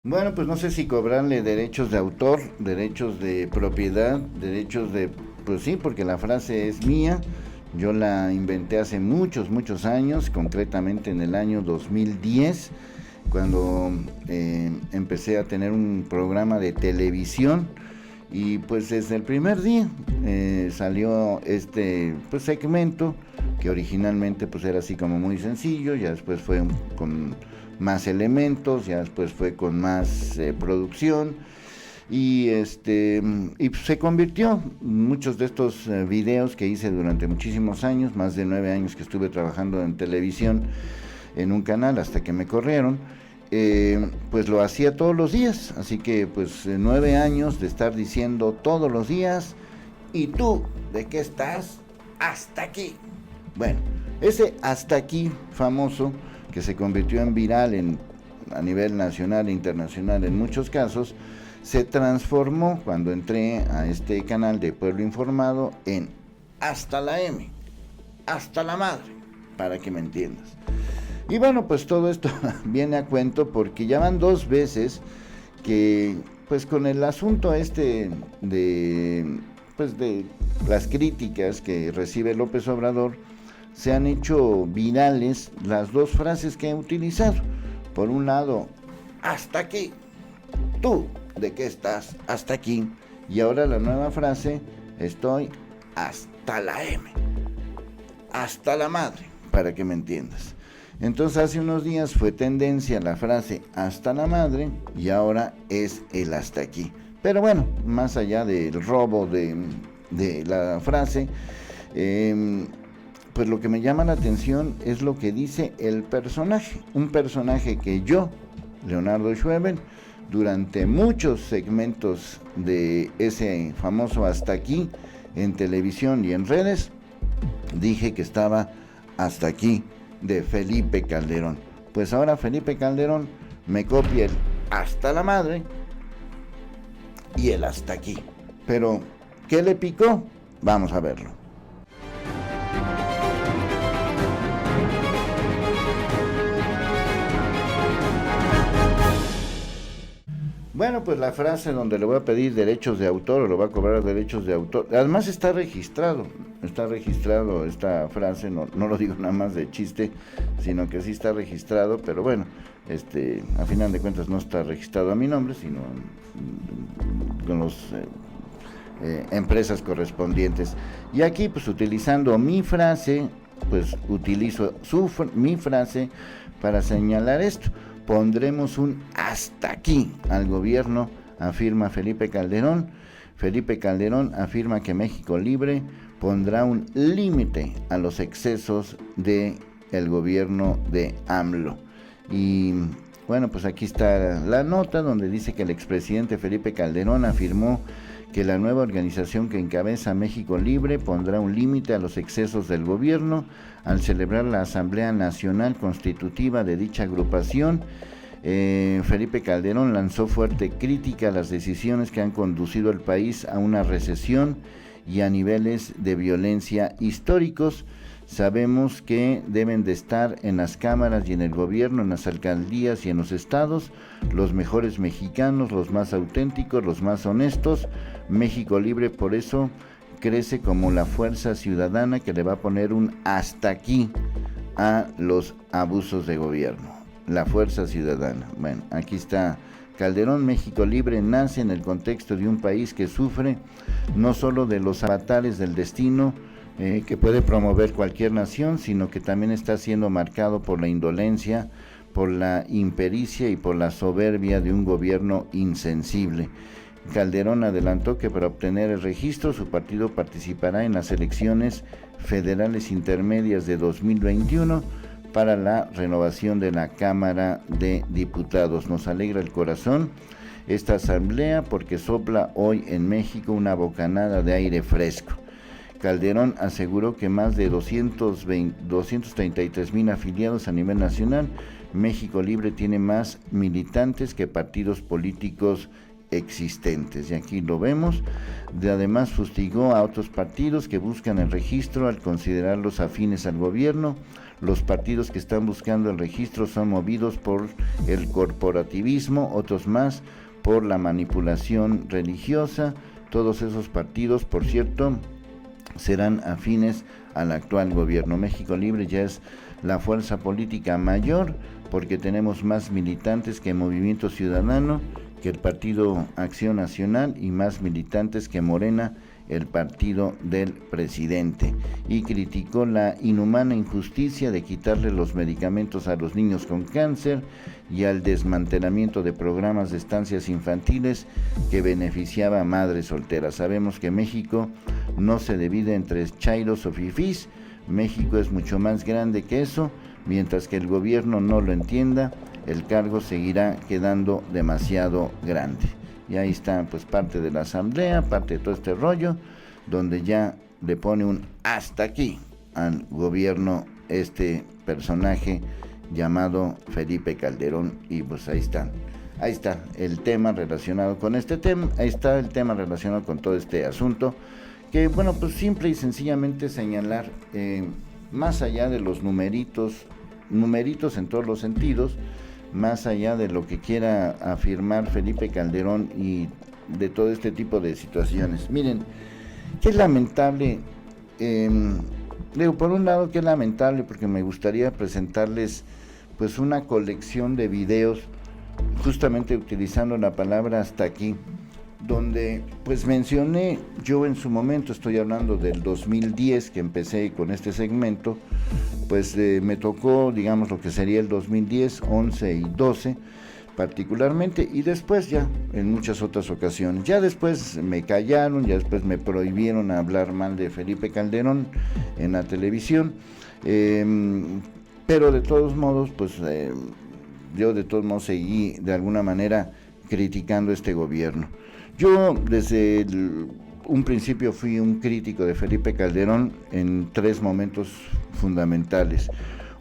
Bueno, pues no sé si cobrarle derechos de autor, derechos de propiedad, derechos de... Pues sí, porque la frase es mía. Yo la inventé hace muchos, muchos años, concretamente en el año 2010, cuando empecé a tener un programa de televisión. Y pues desde el primer día salió este pues, segmento que originalmente pues era así como muy sencillo, ya después fue con más elementos, ya después fue con más producción y pues, se convirtió muchos de estos videos que hice durante muchísimos años, más de 9 años que estuve trabajando en televisión en un canal hasta que me corrieron. Pues lo hacía todos los días, así que pues 9 años de estar diciendo todos los días, ¿y tú de qué estás? Hasta aquí. Bueno, ese hasta aquí famoso, que se convirtió en viral a nivel nacional e internacional en muchos casos, se transformó cuando entré a este canal de Pueblo Informado en hasta la M, hasta la madre, para que me entiendas. Y bueno, pues todo esto viene a cuento porque ya van 2 veces que, pues con el asunto este pues de las críticas que recibe López Obrador, se han hecho virales las dos frases que he utilizado. Por un lado, hasta aquí, tú, ¿de qué estás? Hasta aquí. Y ahora la nueva frase, estoy hasta la M, hasta la madre, para que me entiendas. Entonces hace unos días fue tendencia la frase hasta la madre y ahora es el hasta aquí. Pero bueno, más allá del robo de la frase, pues lo que me llama la atención es lo que dice el personaje. Un personaje que yo, Leonardo Schweben, durante muchos segmentos de ese famoso hasta aquí en televisión y en redes, dije que estaba hasta aquí de Felipe Calderón. Pues ahora Felipe Calderón me copia el hasta la madre y el hasta aquí. Pero, ¿qué le picó? Vamos a verlo. Bueno, pues la frase donde le voy a pedir derechos de autor o le voy a cobrar derechos de autor, además está registrado esta frase, no lo digo nada más de chiste, sino que sí está registrado, pero bueno, a final de cuentas no está registrado a mi nombre, sino con las empresas correspondientes. Y aquí, pues utilizando mi frase, pues utilizo mi frase para señalar esto. Pondremos un hasta aquí al gobierno, afirma Felipe Calderón. Felipe Calderón afirma que México Libre pondrá un límite a los excesos del gobierno de AMLO. Y bueno, pues aquí está la nota donde dice que el expresidente Felipe Calderón afirmó que la nueva organización que encabeza México Libre pondrá un límite a los excesos del gobierno al celebrar la Asamblea Nacional Constitutiva de dicha agrupación. Felipe Calderón lanzó fuerte crítica a las decisiones que han conducido al país a una recesión y a niveles de violencia históricos. Sabemos que deben de estar en las cámaras y en el gobierno, en las alcaldías y en los estados, los mejores mexicanos, los más auténticos, los más honestos. México Libre por eso crece como la fuerza ciudadana que le va a poner un hasta aquí a los abusos de gobierno. La fuerza ciudadana. Bueno, aquí está Calderón. México Libre nace en el contexto de un país que sufre no solo de los avatares del destino que puede promover cualquier nación, sino que también está siendo marcado por la indolencia, por la impericia y por la soberbia de un gobierno insensible. Calderón adelantó que para obtener el registro su partido participará en las elecciones federales intermedias de 2021 para la renovación de la Cámara de Diputados. Nos alegra el corazón esta asamblea porque sopla hoy en México una bocanada de aire fresco. Calderón aseguró que más de 233,000 afiliados a nivel nacional. México Libre tiene más militantes que partidos políticos existentes. Y aquí lo vemos. Además fustigó a otros partidos que buscan el registro al considerarlos afines al gobierno. Los partidos que están buscando el registro son movidos por el corporativismo, otros más por la manipulación religiosa. Todos esos partidos, por cierto, serán afines al actual gobierno. México Libre ya es la fuerza política mayor porque tenemos más militantes que Movimiento Ciudadano, que el Partido Acción Nacional, y más militantes que Morena, el partido del presidente. Y criticó la inhumana injusticia de quitarle los medicamentos a los niños con cáncer y al desmantelamiento de programas de estancias infantiles que beneficiaba a madres solteras. Sabemos que México no se divide entre chairos o fifís. México es mucho más grande que eso. Mientras que el gobierno no lo entienda, el cargo seguirá quedando demasiado grande. Y ahí está pues parte de la asamblea, parte de todo este rollo, donde ya le pone un hasta aquí al gobierno este personaje llamado Felipe Calderón. Y pues ahí está el tema relacionado con este tema, ahí está el tema relacionado con todo este asunto, que bueno, pues simple y sencillamente señalar, más allá de los numeritos en todos los sentidos, más allá de lo que quiera afirmar Felipe Calderón y de todo este tipo de situaciones. Miren, qué lamentable, por un lado qué lamentable, porque me gustaría presentarles pues una colección de videos, justamente utilizando la palabra hasta aquí, donde pues mencioné yo en su momento, estoy hablando del 2010 que empecé con este segmento, pues me tocó, digamos, lo que sería el 2010, 11 y 12 particularmente, y después ya en muchas otras ocasiones. Ya después me callaron, ya después me prohibieron hablar mal de Felipe Calderón en la televisión, pero de todos modos, pues yo de todos modos seguí de alguna manera criticando este gobierno. Yo desde un principio fui un crítico de Felipe Calderón en 3 momentos fundamentales.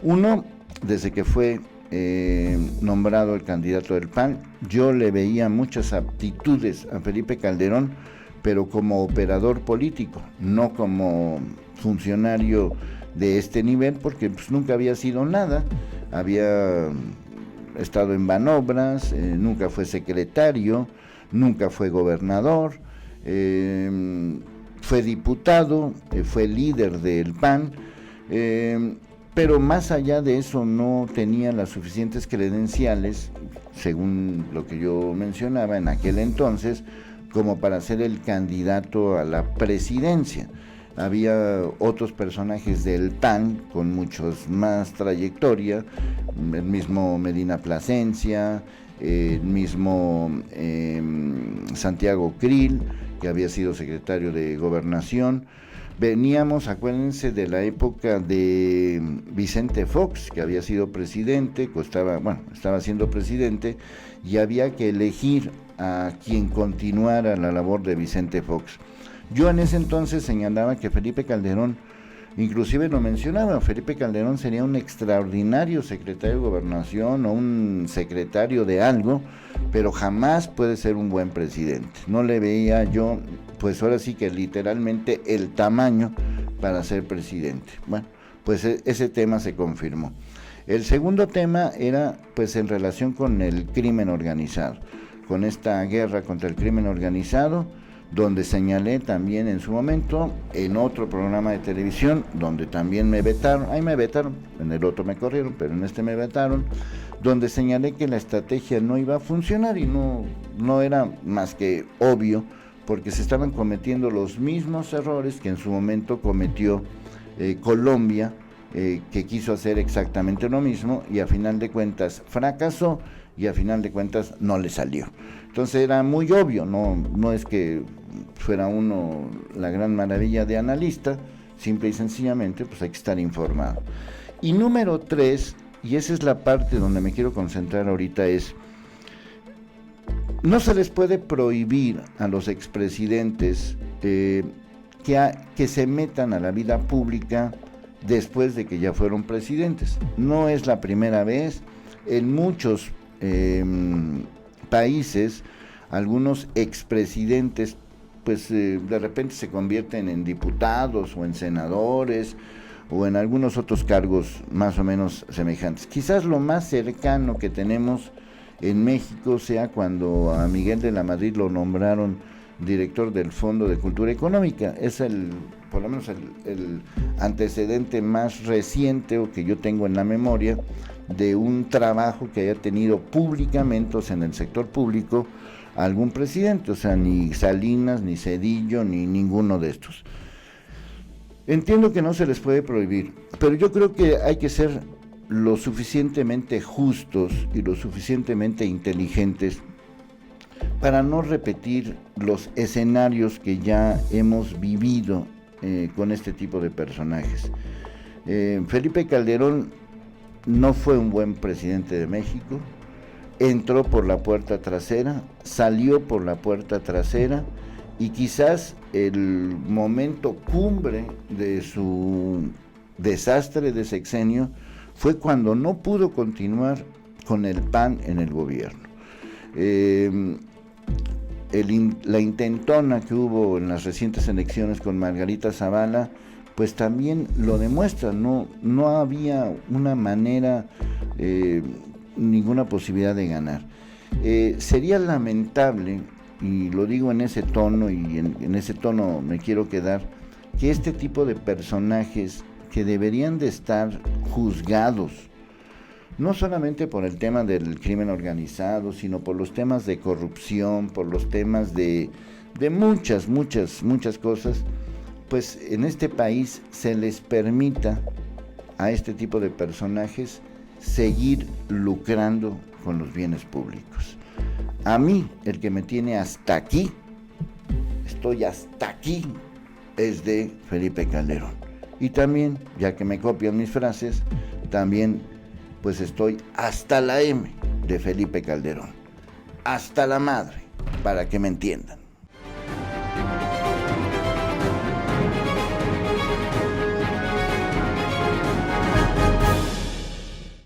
Uno, desde que fue nombrado el candidato del PAN, yo le veía muchas aptitudes a Felipe Calderón, pero como operador político, no como funcionario de este nivel, porque pues nunca había sido nada, había estado en Banobras, nunca fue secretario, nunca fue gobernador, fue diputado, fue líder del PAN, pero más allá de eso no tenía las suficientes credenciales, según lo que yo mencionaba en aquel entonces, como para ser el candidato a la presidencia. Había otros personajes del PAN con muchos más trayectoria, el mismo Medina Plasencia, el mismo Santiago Krill, que había sido secretario de Gobernación. Veníamos, acuérdense, de la época de Vicente Fox, que había sido presidente, estaba siendo presidente, y había que elegir a quien continuara la labor de Vicente Fox. Yo en ese entonces señalaba que Felipe Calderón, inclusive lo mencionaba, Felipe Calderón sería un extraordinario secretario de Gobernación o un secretario de algo, pero jamás puede ser un buen presidente. No le veía yo, pues ahora sí que literalmente el tamaño para ser presidente. Bueno, pues ese tema se confirmó. El segundo tema era pues en relación con el crimen organizado, con esta guerra contra el crimen organizado, donde señalé también en su momento, en otro programa de televisión, donde también me vetaron, en el otro me corrieron, pero en este me vetaron, donde señalé que la estrategia no iba a funcionar y no era más que obvio, porque se estaban cometiendo los mismos errores que en su momento cometió Colombia, que quiso hacer exactamente lo mismo y a final de cuentas fracasó y a final de cuentas no le salió. Entonces era muy obvio, no es que fuera uno la gran maravilla de analista, simple y sencillamente pues hay que estar informado. Y número 3, y esa es la parte donde me quiero concentrar ahorita, es no se les puede prohibir a los expresidentes que se metan a la vida pública después de que ya fueron presidentes. No es la primera vez. En muchos países, algunos expresidentes pues de repente se convierten en diputados o en senadores o en algunos otros cargos más o menos semejantes. Quizás lo más cercano que tenemos en México sea cuando a Miguel de la Madrid lo nombraron director del Fondo de Cultura Económica. Es por lo menos el antecedente más reciente o que yo tengo en la memoria de un trabajo que haya tenido públicamente, o sea, en el sector público, algún presidente, o sea, ni Salinas, ni Zedillo, ni ninguno de estos. Entiendo que no se les puede prohibir, pero yo creo que hay que ser lo suficientemente justos y lo suficientemente inteligentes para no repetir los escenarios que ya hemos vivido con este tipo de personajes. Felipe Calderón no fue un buen presidente de México, entró por la puerta trasera, salió por la puerta trasera, y quizás el momento cumbre de su desastre de sexenio fue cuando no pudo continuar con el PAN en el gobierno. La intentona que hubo en las recientes elecciones con Margarita Zavala, pues también lo demuestra, no había una manera, ninguna posibilidad de ganar. Sería lamentable, y lo digo en ese tono, y en ese tono me quiero quedar, que este tipo de personajes que deberían de estar juzgados, no solamente por el tema del crimen organizado, sino por los temas de corrupción, por los temas de muchas cosas, pues en este país se les permita a este tipo de personajes seguir lucrando con los bienes públicos. A mí, el que me tiene hasta aquí, estoy hasta aquí, es de Felipe Calderón. Y también, ya que me copian mis frases, también pues estoy hasta la M de Felipe Calderón. Hasta la madre, para que me entiendan.